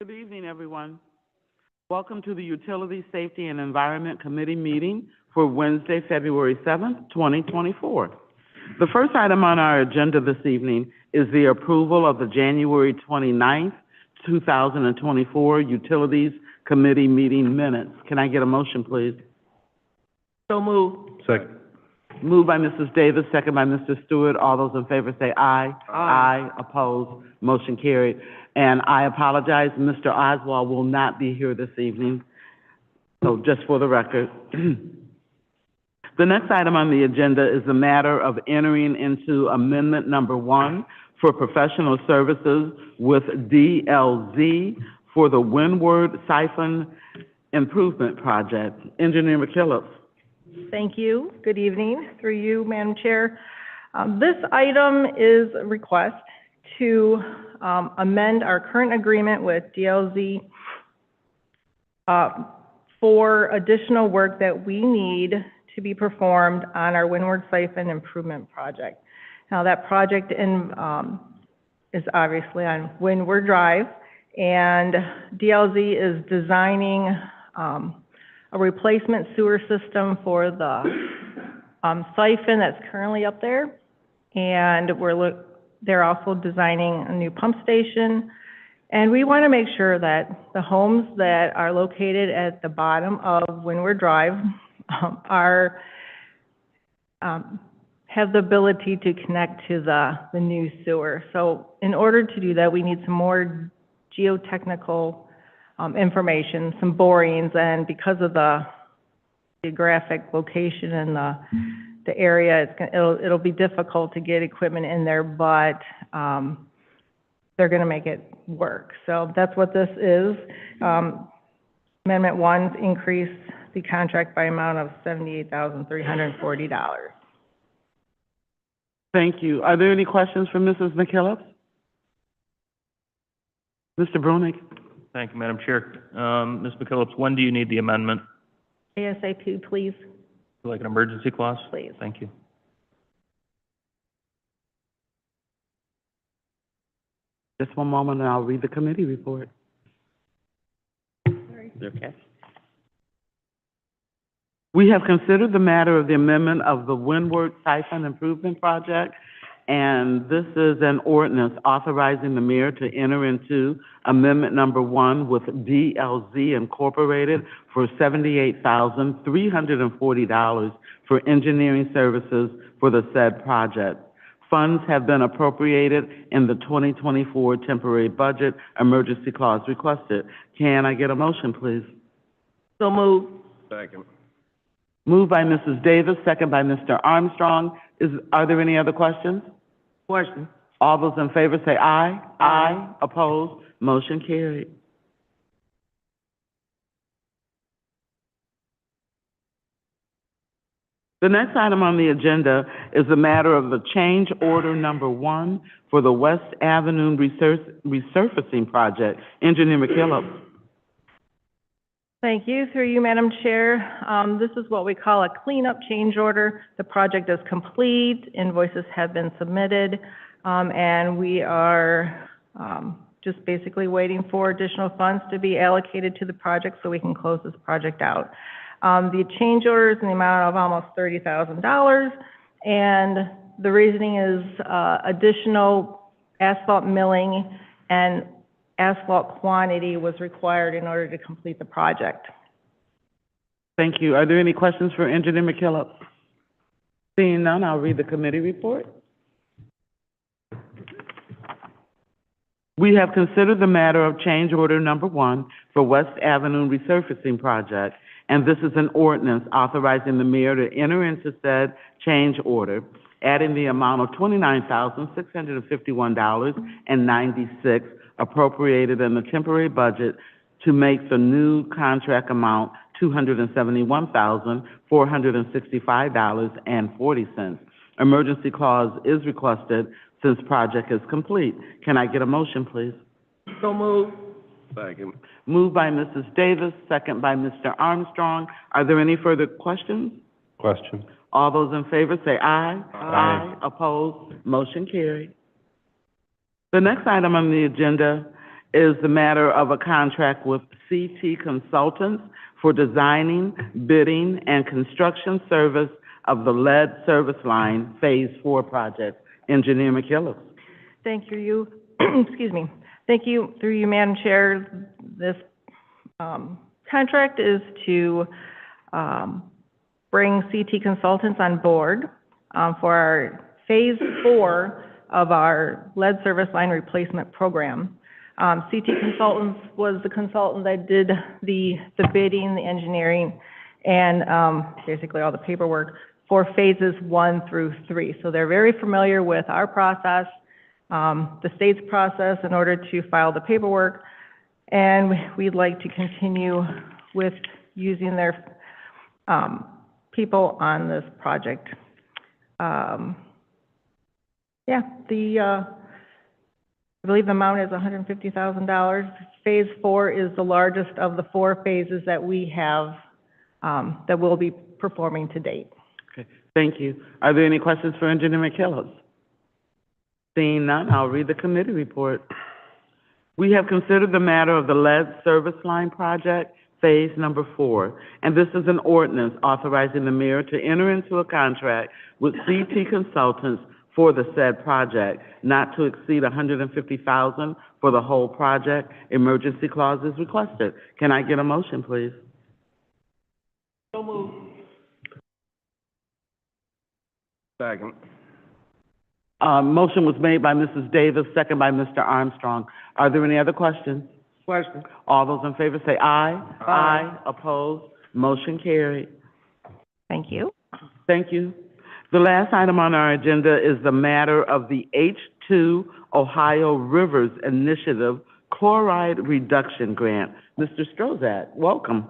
Good evening, everyone. Welcome to the Utility Safety and Environment Committee meeting for Wednesday, February 7th, 2024. The first item on our agenda this evening is the approval of the January 29th, 2024 Utilities Committee meeting minutes. Can I get a motion, please? So moved. Second. Moved by Mrs. Davis, second by Mr. Stewart. All those in favor say aye. Aye. Opposed? Motion carried. And I apologize, Mr. Oswald will not be here this evening. So just for the record. The next item on the agenda is the matter of entering into Amendment Number 1 for professional services with DLZ for the Windward Siphon Improvement Project. Engineer McKillop. Thank you. Good evening. Through you, Madam Chair. This item is a request to amend our current agreement with DLZ for additional work that we need to be performed on our Windward Siphon Improvement Project. Now, that project is obviously on Windward Drive, and DLZ is designing a replacement sewer system for the siphon that's currently up there, and they're also designing a new pump station. And we want to make sure that the homes that are located at the bottom of Windward Drive have the ability to connect to the new sewer. So in order to do that, we need some more geotechnical information, some borings, and because of the geographic location and the area, it'll be difficult to get equipment in there, but they're going to make it work. So that's what this is. Amendment 1 increase the contract by amount of $78,340. Thank you. Are there any questions for Mrs. McKillop? Mr. Brunig. Thank you, Madam Chair. Ms. McKillop, when do you need the amendment? ASAP, please. Like an emergency clause? Please. Thank you. Just one moment and I'll read the committee report. Sorry. Okay. We have considered the matter of the amendment of the Windward Siphon Improvement Project, and this is an ordinance authorizing the mayor to enter into Amendment Number 1 with DLZ Incorporated for $78,340 for engineering services for the said project. Funds have been appropriated in the 2024 temporary budget. Emergency clause requested. Can I get a motion, please? So moved. Second. Moved by Mrs. Davis, second by Mr. Armstrong. Are there any other questions? Question. All those in favor say aye. Aye. Opposed? Motion carried. The next item on the agenda is the matter of the change order number 1 for the West Avenue resurfacing project. Engineer McKillop. Thank you. Through you, Madam Chair. This is what we call a cleanup change order. The project is complete, invoices have been submitted, and we are just basically waiting for additional funds to be allocated to the project so we can close this project out. The change order is in the amount of almost $30,000, and the reasoning is additional asphalt milling and asphalt quantity was required in order to complete the project. Thank you. Are there any questions for Engineer McKillop? Seeing none, I'll read the committee report. We have considered the matter of change order number 1 for West Avenue resurfacing project, and this is an ordinance authorizing the mayor to enter into said change order, adding the amount of $29,651.96 appropriated in the temporary budget to make the new contract amount $271,465.40. Emergency clause is requested since project is complete. Can I get a motion, please? So moved. Second. Moved by Mrs. Davis, second by Mr. Armstrong. Are there any further questions? Question. All those in favor say aye. Aye. Opposed? Motion carried. The next item on the agenda is the matter of a contract with CT Consultants for designing, bidding, and construction service of the lead service line Phase 4 project. Engineer McKillop. Thank you, excuse me. Thank you, through you, Madam Chair. This, contract is to, bring CT Consultants on board, for our Phase 4 of our lead service line replacement program. CT Consultants was the consultant that did the bidding, the engineering, and, basically all the paperwork for phases 1 through 3. So they're very familiar with our process, the state's process in order to file the paperwork, and we'd like to continue with using their, people on this project. Yeah, I believe the amount is $150,000. Phase 4 is the largest of the 4 phases that we have, that we'll be performing to date. Okay, thank you. Are there any questions for Engineer McKillop? Seeing none, I'll read the committee report. We have considered the matter of the lead service line project, Phase number 4, and this is an ordinance authorizing the mayor to enter into a contract with CT Consultants for the said project, not to exceed $150,000 for the whole project. Emergency clause is requested. Can I get a motion, please? So moved. Second. Motion was made by Mrs. Davis, second by Mr. Armstrong. Are there any other questions? Question. All those in favor say aye. Aye. Opposed? Motion carried. Thank you. Thank you. The last item on our agenda is the matter of the H2 Ohio Rivers Initiative Chloride Reduction Grant. Mr. Strozak, welcome.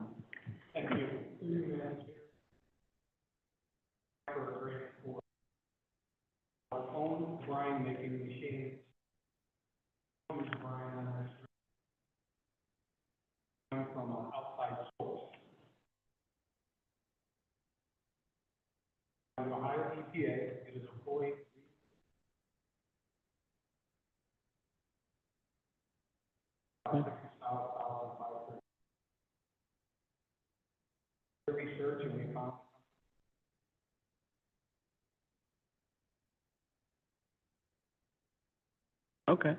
Okay.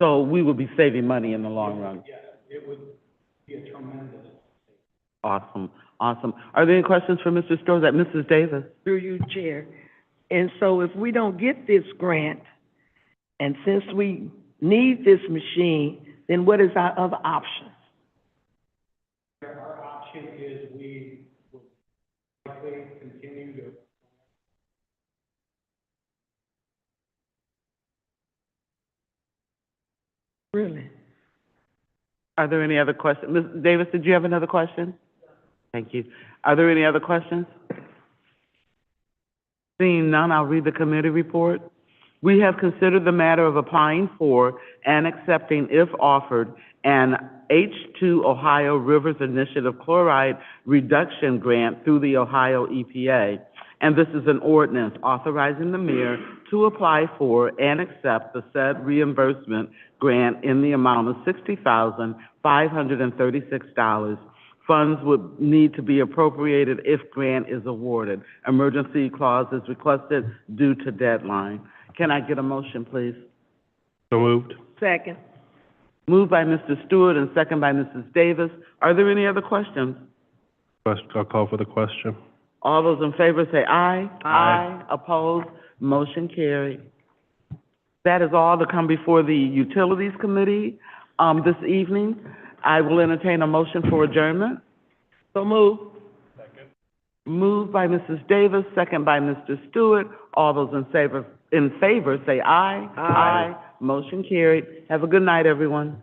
So we will be saving money in the long run. Yes, it would be a tremendous. Awesome, awesome. Are there any questions for Mr. Strozak? Mrs. Davis? Through you, Chair. And so if we don't get this grant, and since we need this machine, then what is our other option? Our option is we will likely continue to. Really? Are there any other questions? Ms. Davis, did you have another question? Thank you. Are there any other questions? Seeing none, I'll read the committee report. We have considered the matter of applying for and accepting, if offered, an H2 Ohio Rivers Initiative Chloride Reduction Grant through the Ohio EPA. And this is an ordinance authorizing the mayor to apply for and accept the said reimbursement grant in the amount of $60,536. Funds would need to be appropriated if grant is awarded. Emergency clause is requested due to deadline. Can I get a motion, please? So moved. Second. Moved by Mr. Stewart and second by Mrs. Davis. Are there any other questions? I'll call for the question. All those in favor say aye. Aye. Opposed? Motion carried. That is all to come before the Utilities Committee, this evening. I will entertain a motion for adjournment. So move. Moved by Mrs. Davis, second by Mr. Stewart. All those in favor say aye. Aye. Motion carried. Have a good night, everyone.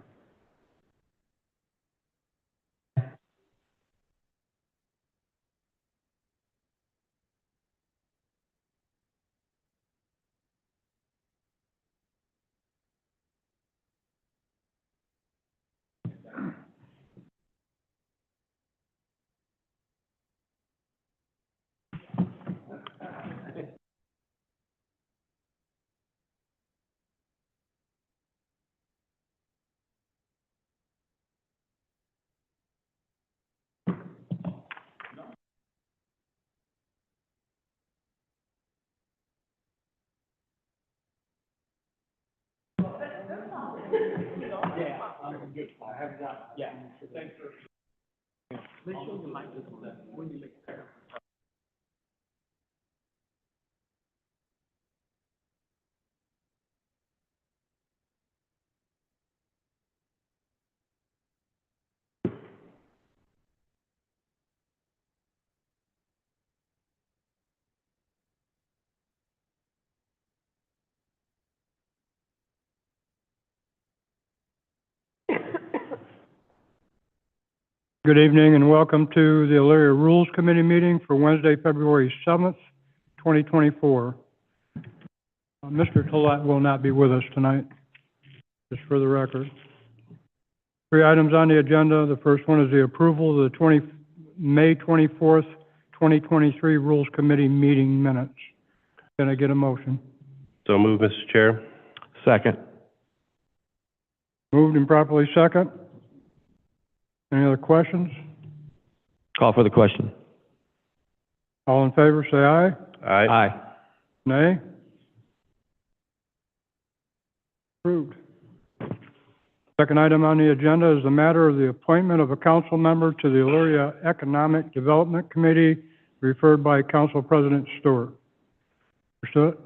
Good evening and welcome to the Elyria Rules Committee meeting for Wednesday, February 7th, 2024. Mr. Tollett will not be with us tonight, just for the record. 3 items on the agenda. The first one is the approval of the May 24th, 2023 Rules Committee meeting minutes. Can I get a motion? So move, Mr. Chair. Second. Moved and properly second. Any other questions? Call for the question. All in favor, say aye. Aye. Nay? Approved. Second item on the agenda is the matter of the appointment of a council member to the Elyria Economic Development Committee, referred by Council President Stewart. Mr. Stewart?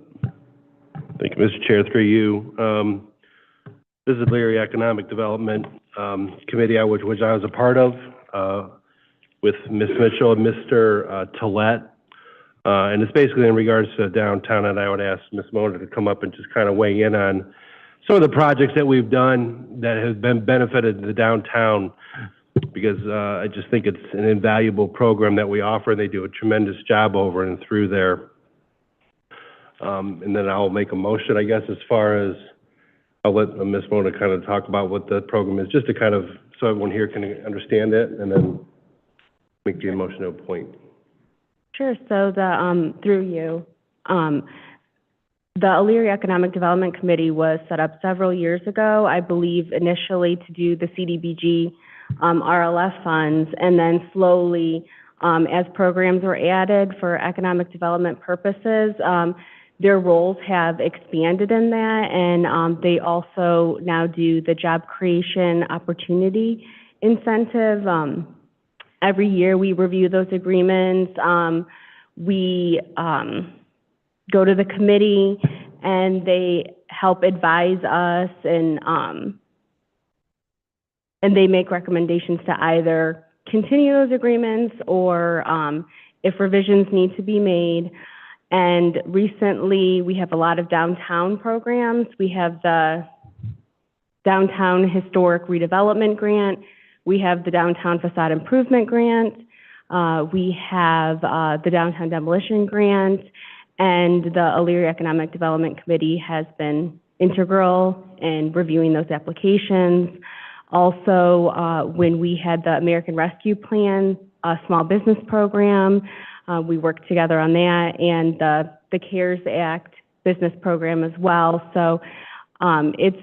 Thank you, Mr. Chair, through you. This is the Elyria Economic Development Committee, which I was a part of, with Ms. Mitchell and Mr. Tollett. And it's basically in regards to downtown, and I would ask Ms. Mona to come up and just kind of weigh in on some of the projects that we've done that have been benefited the downtown, because I just think it's an invaluable program that we offer. They do a tremendous job over and through there. And then I'll make a motion, I guess, as far as I'll let Ms. Mona kind of talk about what the program is, just to kind of, so everyone here can understand it, and then make the motion to appoint. Sure. So through you, the Elyria Economic Development Committee was set up several years ago, I believe initially to do the CDBG RLF funds, and then slowly, as programs were added for economic development purposes, their roles have expanded in that, and they also now do the Job Creation Opportunity Incentive. Every year we review those agreements. We go to the committee and they help advise us, and they make recommendations to either continue those agreements or if revisions need to be made. And recently, we have a lot of downtown programs. We have the Downtown Historic Redevelopment Grant. We have the Downtown Facade Improvement Grant. We have the Downtown Demolition Grant. And the Elyria Economic Development Committee has been integral in reviewing those applications. Also, when we had the American Rescue Plan, small business program, we worked together on that, and the CARES Act business program as well. So it's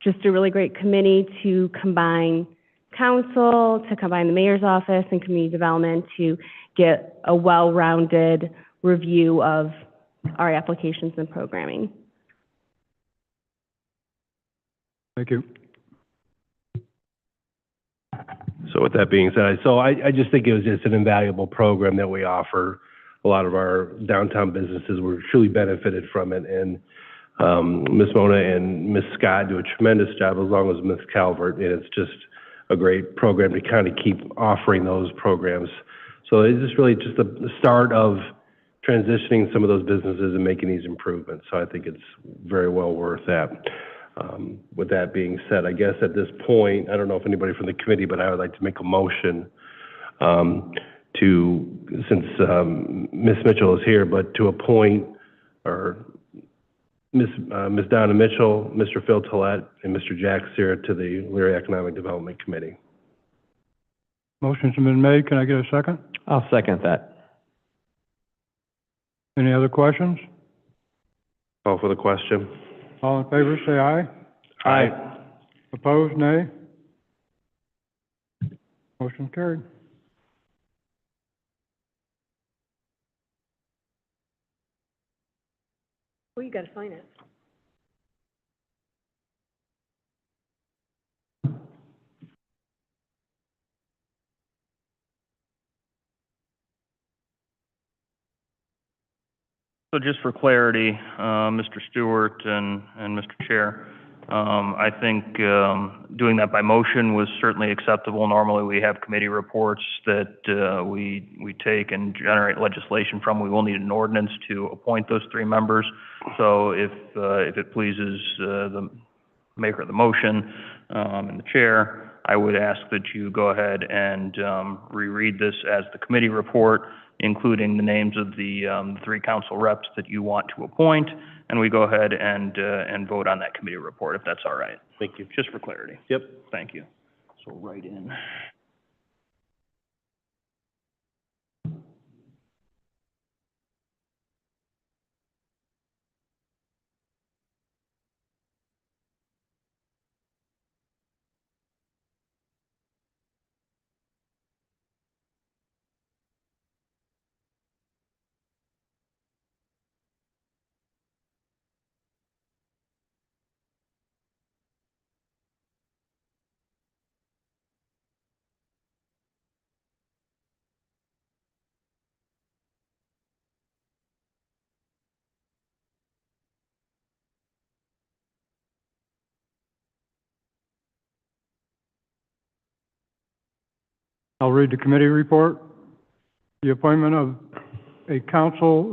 just a really great committee to combine council, to combine the mayor's office and community development to get a well-rounded review of our applications and programming. Thank you. So with that being said, I just think it was just an invaluable program that we offer. A lot of our downtown businesses were truly benefited from it, and Ms. Mona and Ms. Scott do a tremendous job, as long as Ms. Calvert, and it's just a great program to kind of keep offering those programs. So it's just really just the start of transitioning some of those businesses and making these improvements. So I think it's very well worth that. With that being said, I guess at this point, I don't know if anybody from the committee, but I would like to make a motion since Ms. Mitchell is here, but to appoint Ms. Donna Mitchell, Mr. Phil Tollett, and Mr. Jack Sierra to the Elyria Economic Development Committee. Motion's been made. Can I get a second? I'll second that. Any other questions? Call for the question. All in favor, say aye. Aye. Opposed, nay? Motion carried. Well, you gotta sign it. So just for clarity, Mr. Stewart and Mr. Chair, I think doing that by motion was certainly acceptable. Normally, we have committee reports that we take and generate legislation from. We will need an ordinance to appoint those 3 members. So if it pleases the maker of the motion and the chair, I would ask that you go ahead and reread this as the committee report, including the names of the 3 council reps that you want to appoint, and we go ahead and vote on that committee report, if that's all right. Thank you. Just for clarity. Yep. Thank you. So write in. I'll read the committee report. The appointment of council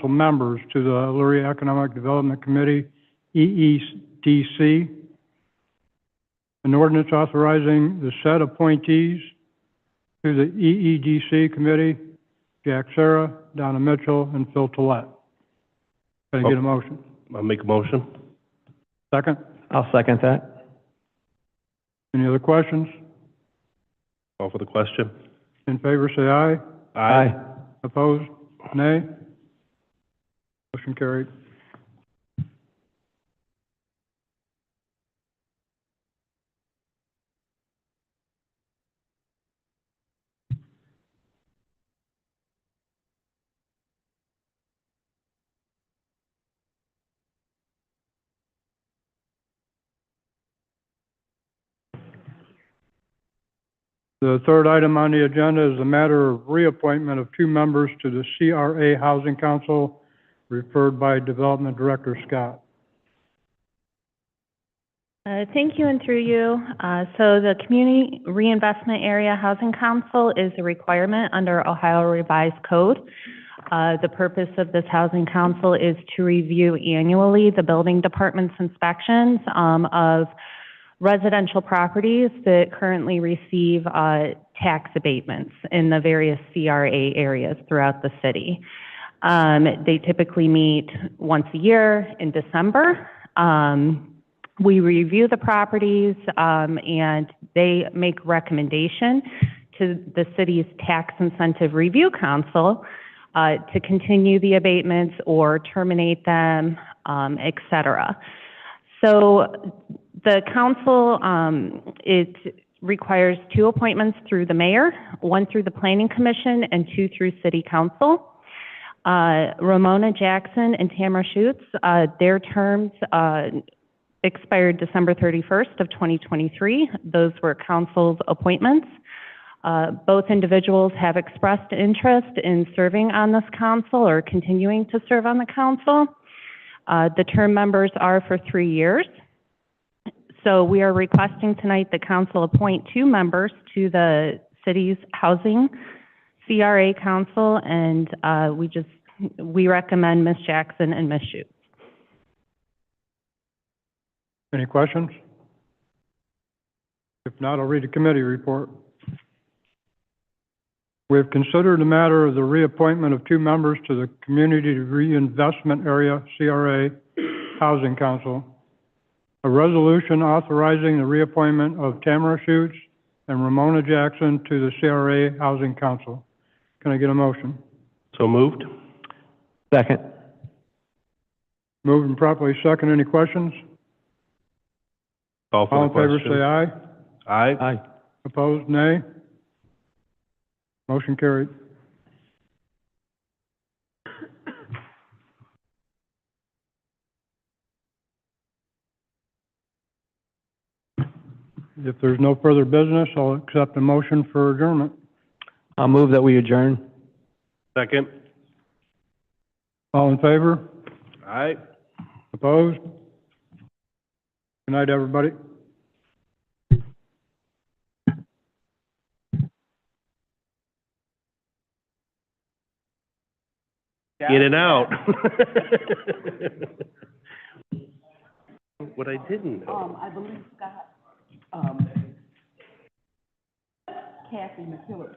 members to the Elyria Economic Development Committee, EEDC. An ordinance authorizing the said appointees to the EEDC committee, Jack Sarah, Donna Mitchell, and Phil Tolet. Can I get a motion? I'll make a motion. Second? I'll second that. Any other questions? Call for the question. In favor, say aye. Aye. Opposed? Nay? Motion carried. The third item on the agenda is a matter of reappointment of 2 members to the CRA Housing Council, referred by Development Director Scott. Thank you, and through you. So the Community Reinvestment Area Housing Council is a requirement under Ohio Revised Code. The purpose of this housing council is to review annually the building department's inspections of residential properties that currently receive tax abatements in the various CRA areas throughout the city. They typically meet once a year in December. We review the properties, and they make recommendation to the city's Tax Incentive Review Council to continue the abatements or terminate them, et cetera. So the council, it requires 2 appointments through the mayor, 1 through the planning commission, and 2 through city council. Ramona Jackson and Tamara Schutz, their terms expired December 31st of 2023. Those were council's appointments. Both individuals have expressed interest in serving on this council or continuing to serve on the council. The term members are for 3 years. So we are requesting tonight the council appoint 2 members to the city's housing CRA council, and we recommend Ms. Jackson and Ms. Schutz. Any questions? If not, I'll read the committee report. We have considered the matter of the reappointment of 2 members to the Community Reinvestment Area, CRA, Housing Council. A resolution authorizing the reappointment of Tamara Schutz and Ramona Jackson to the CRA Housing Council. Can I get a motion? So moved. Second. Moved and properly second. Any questions? Call for All the in favor, question. say aye. Aye. Aye. Opposed, nay. Motion carried. If there's no further business, I'll accept a motion for adjournment. I'll move that we adjourn. Second. All in favor? Aye. Opposed? Good night, everybody. In and out. What I didn't know. I believe Scott, Kathy McKillop